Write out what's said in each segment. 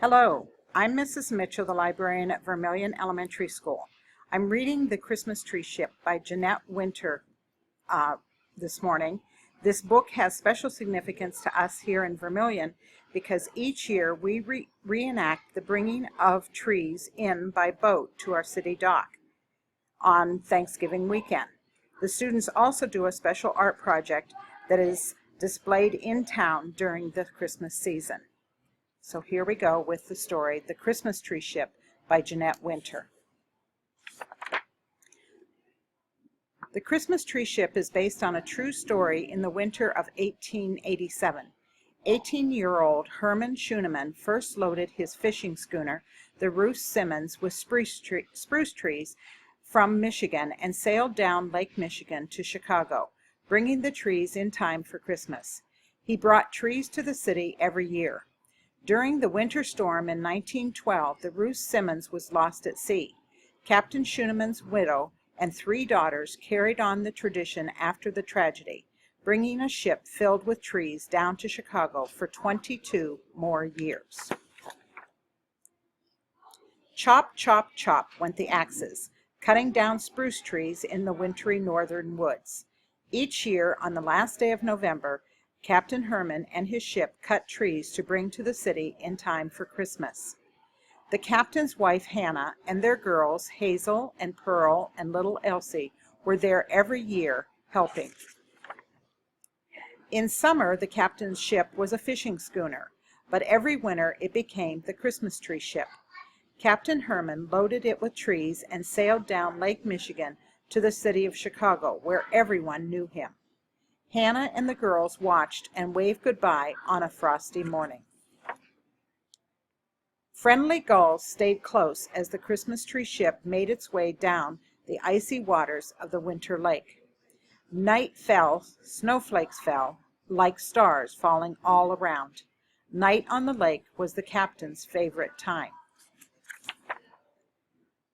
Hello, I'm Mrs. Mitchell, the librarian at Vermilion Elementary School. I'm reading The Christmas Tree Ship by Jeanette Winter this morning. This book has special significance to us here in Vermilion because each year we reenact the bringing of trees in by boat to our city dock on Thanksgiving weekend. The students also do a special art project that is displayed in town during the Christmas season. So here we go with the story, The Christmas Tree Ship by Jeanette Winter. The Christmas Tree Ship is based on a true story in the winter of 1887. 18-year-old Herman Schuneman first loaded his fishing schooner, the Rouse Simmons, with spruce trees from Michigan and sailed down Lake Michigan to Chicago, bringing the trees in time for Christmas. He brought trees to the city every year. During the winter storm in 1912, the Rouse Simmons was lost at sea. Captain Schuneman's widow and 3 daughters carried on the tradition after the tragedy, bringing a ship filled with trees down to Chicago for 22 more years. Chop, chop, chop went the axes, cutting down spruce trees in the wintry northern woods. Each year, on the last day of November, Captain Herman and his ship cut trees to bring to the city in time for Christmas. The captain's wife, Hannah, and their girls, Hazel and Pearl and little Elsie, were there every year helping. In summer, the captain's ship was a fishing schooner, but every winter it became the Christmas Tree Ship. Captain Herman loaded it with trees and sailed down Lake Michigan to the city of Chicago, where everyone knew him. Hannah and the girls watched and waved goodbye on a frosty morning. Friendly gulls stayed close as the Christmas Tree Ship made its way down the icy waters of the winter lake. Night fell, snowflakes fell, like stars falling all around. Night on the lake was the captain's favorite time.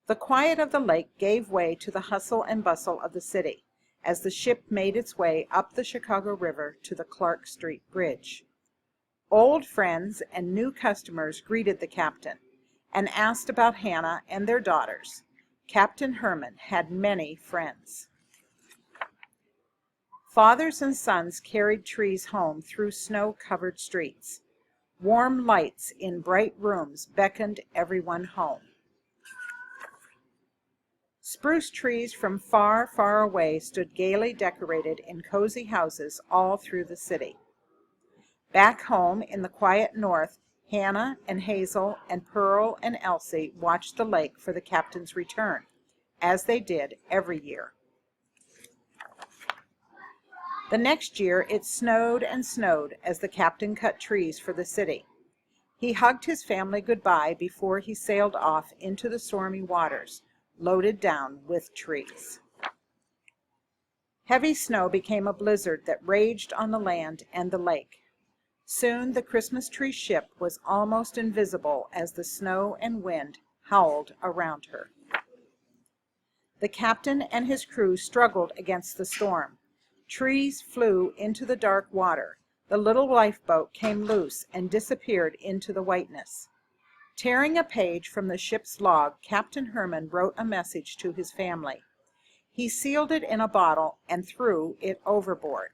The quiet of the lake gave way to the hustle and bustle of the city as the ship made its way up the Chicago River to the Clark Street Bridge. Old friends and new customers greeted the captain and asked about Hannah and their daughters. Captain Herman had many friends. Fathers and sons carried trees home through snow-covered streets. Warm lights in bright rooms beckoned everyone home. Spruce trees from far, far away stood gaily decorated in cozy houses all through the city. Back home in the quiet north, Hannah and Hazel and Pearl and Elsie watched the lake for the captain's return, as they did every year. The next year it snowed and snowed as the captain cut trees for the city. He hugged his family goodbye before he sailed off into the stormy waters, loaded down with trees. Heavy snow became a blizzard that raged on the land and the lake. Soon the Christmas Tree Ship was almost invisible as the snow and wind howled around her. The captain and his crew struggled against the storm. Trees flew into the dark water. The little lifeboat came loose and disappeared into the whiteness. Tearing a page from the ship's log, Captain Herman wrote a message to his family. He sealed it in a bottle and threw it overboard.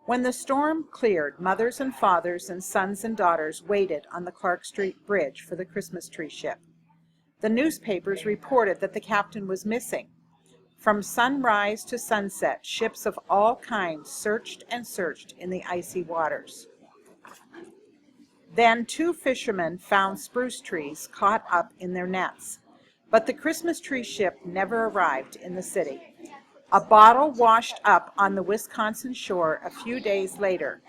When the storm cleared, mothers and fathers and sons and daughters waited on the Clark Street Bridge for the Christmas Tree Ship. The newspapers reported that the captain was missing. From sunrise to sunset, ships of all kinds searched and searched in the icy waters. Then 2 fishermen found spruce trees caught up in their nets. But the Christmas Tree Ship never arrived in the city. A bottle washed up on the Wisconsin shore a few days later.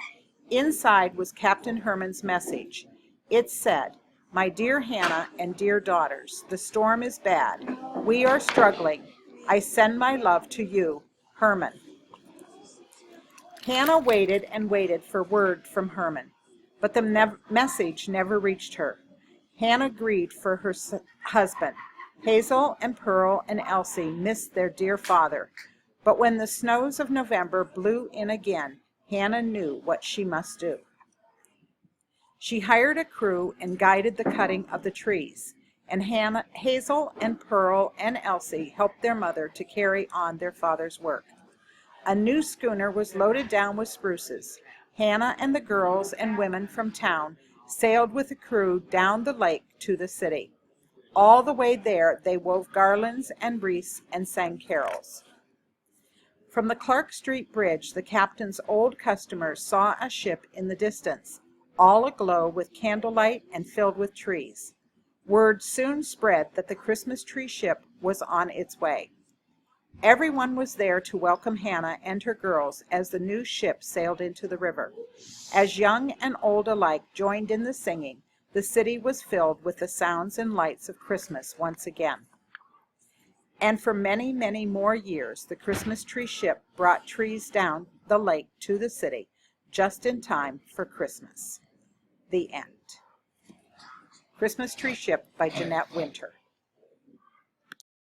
Inside was Captain Herman's message. It said, "My dear Hannah and dear daughters, the storm is bad. We are struggling. I send my love to you, Herman." Hannah waited and waited for word from Herman, but the message never reached her. Hannah grieved for her husband. Hazel and Pearl and Elsie missed their dear father, but when the snows of November blew in again, Hannah knew what she must do. She hired a crew and guided the cutting of the trees, and Hazel and Pearl and Elsie helped their mother to carry on their father's work. A new schooner was loaded down with spruces. Hannah and the girls and women from town sailed with the crew down the lake to the city. All the way there they wove garlands and wreaths and sang carols. From the Clark Street Bridge, the captain's old customers saw a ship in the distance, all aglow with candlelight and filled with trees. Word soon spread that the Christmas tree ship was on its way. Everyone was there to welcome Hannah and her girls as the new ship sailed into the river. As young and old alike joined in the singing, the city was filled with the sounds and lights of Christmas once again. And for many, many more years, the Christmas tree ship brought trees down the lake to the city, just in time for Christmas. The end. Christmas Tree Ship by Jeanette Winter.